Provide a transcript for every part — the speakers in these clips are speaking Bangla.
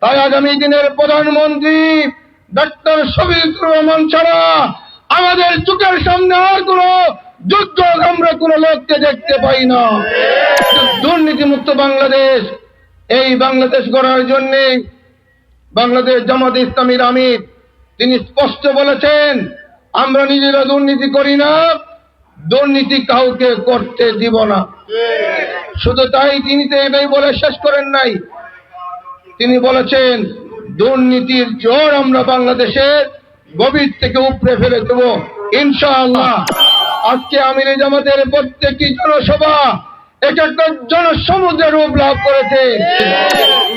তাই আগামী দিনের প্রধানমন্ত্রী ডক্টর শফিকুর রহমান ছাড়া আমাদের চোখের সামনে আর কোনো যোগ্য আমরা কোনো লোককে দেখতে পাই না। দুর্নীতিমুক্ত বাংলাদেশ, এই বাংলাদেশ গড়ার জন্য বাংলাদেশ জামাত ইসলামীর আমির তিনি স্পষ্ট বলেছেন, আমরা নিজেরা দুর্নীতি করি না, দুর্নীতি কাউকে করতে দিব না। শুধু তাই তিনি তো এটাই বলে শেষ করেন নাই, তিনি বলেছেন দুর্নীতির জোর আমরা বাংলাদেশের গভীর থেকে উপড়ে ফেলে দেব ইনশাআল্লাহ। আজকে আমিরে জামাতের প্রত্যেকটি জনসভা এক একটা জনসমুদ্রের রূপ লাভ করেছে।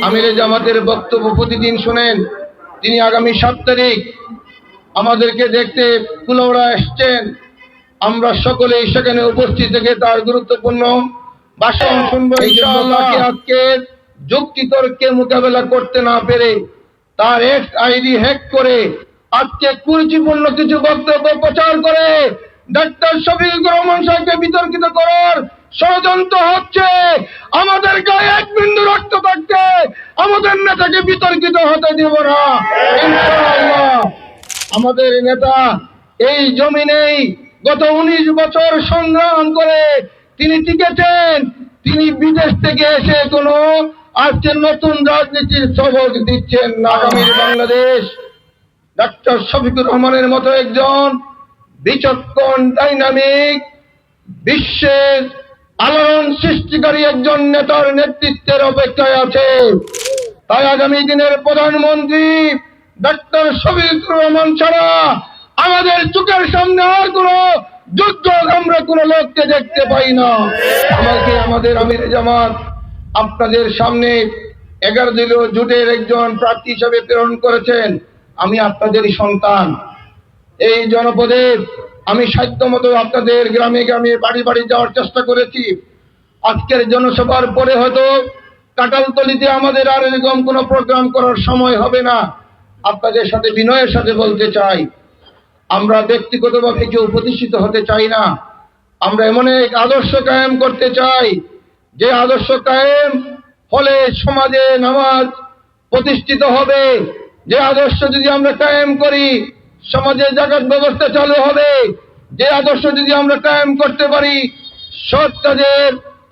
আমিরে জামাতের বক্তব্য প্রতিদিন শুনেন। তিনি আগামী 7 তারিখ আমাদেরকে দেখতে কুলাউড়া এসছেন। আমরা সকলেই সেখানে উপস্থিত থেকে তার গুরুত্বপূর্ণ ভাষণ শুনবো ইনশাআল্লাহ। আজকে যুক্তিতর্কে মোকাবেলা করতে না পেরে তার এক্স আইডি হ্যাক করে আজকে কুরুচিপূর্ণ কিছু বক্তব্য প্রচার করে ডক্টর শফিকুর রহমান সাহেবকে বিতর্কিত করার ষড়যন্ত্র হচ্ছে। আমাদের গায়ে এক বিন্দু রক্ত থাকতে আমাদের নেতাকে বিতর্কিত হতে দেব না ইনশাআল্লাহ। আমাদের নেতা এই জমিনেই গত 19 বছর সংগ্রাম করে তিনি টিকেছেন। তিনি বিদেশ থেকে এসে কোনো আজকে নতুন রাজনীতির সবক দিচ্ছেন না। আগামী বাংলাদেশ ডক্টর শফিকুর রহমানের মতো একজন বিচক্ষণ, ডাইনামিক, বিশ্বের আলোড়ন সৃষ্টিকারী একজন নেতার নেতৃত্বের অপেক্ষায় আছে। তাই আগামী দিনের প্রধানমন্ত্রী ডক্টর শফিকুর রহমান ছাড়া আমাদের চোখের সামনে আর কোনো যোগ্য আমরা কোনো লোককে দেখতে পাই না। আমাদের আমিরে জামাত আপনাদের সামনে 11 দলীয় জোটের একজন প্রার্থী হিসেবে প্রেরণ করেছেন। আমি আপনাদেরই সন্তান। এই জনপদে আমি সাধ্যমতো আপনাদের গ্রামে গ্রামে বাড়ি বাড়ি যাওয়ার চেষ্টা করেছি। আজকের জনসভার পরে হয়তো কাটালতলিতে আমাদের আর এরকম কোনো প্রোগ্রাম করার সময় হবে না। আপনাদের সাথে বিনয়ের সাথে বলতে চাই, আমরা ব্যক্তিগতভাবে কেউ প্রতিষ্ঠিত হতে চাই না। আমরা এমন এক আদর্শ কায়েম করতে চাই যে আদর্শ কায়েম হলে সমাজে নামাজ প্রতিষ্ঠিত হবে। যে আদর্শ যদি আমরা কায়েম করি সমাজে জাকাত ব্যবস্থা চালু হবে। যে আদর্শ যদি আমরা কায়েম করতে পারি সৎ কাজের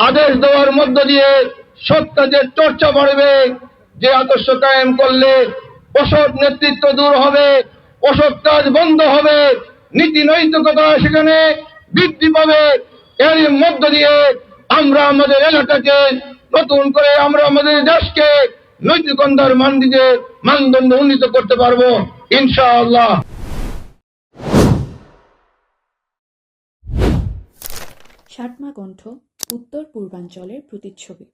আদেশ দেওয়ার মধ্য দিয়ে সৎ কাজের চর্চা বাড়বে। যে আদর্শ কায়েম করলে অসৎ নেতৃত্ব দূর হবে, অসৎ কাজ বন্ধ হবে, নীতি নৈতিকতা সেখানে বৃদ্ধি পাবে। এর মধ্য দিয়ে আমরা আমাদের এলাকাকে নতুন করে আমরা আমাদের দেশকে নৈতিকতার মানদণ্ড উন্নীত করতে পারবো ইনশাআল্লাহ। সাতমা কণ্ঠ, উত্তর পূর্বাঞ্চলের প্রতিচ্ছবি।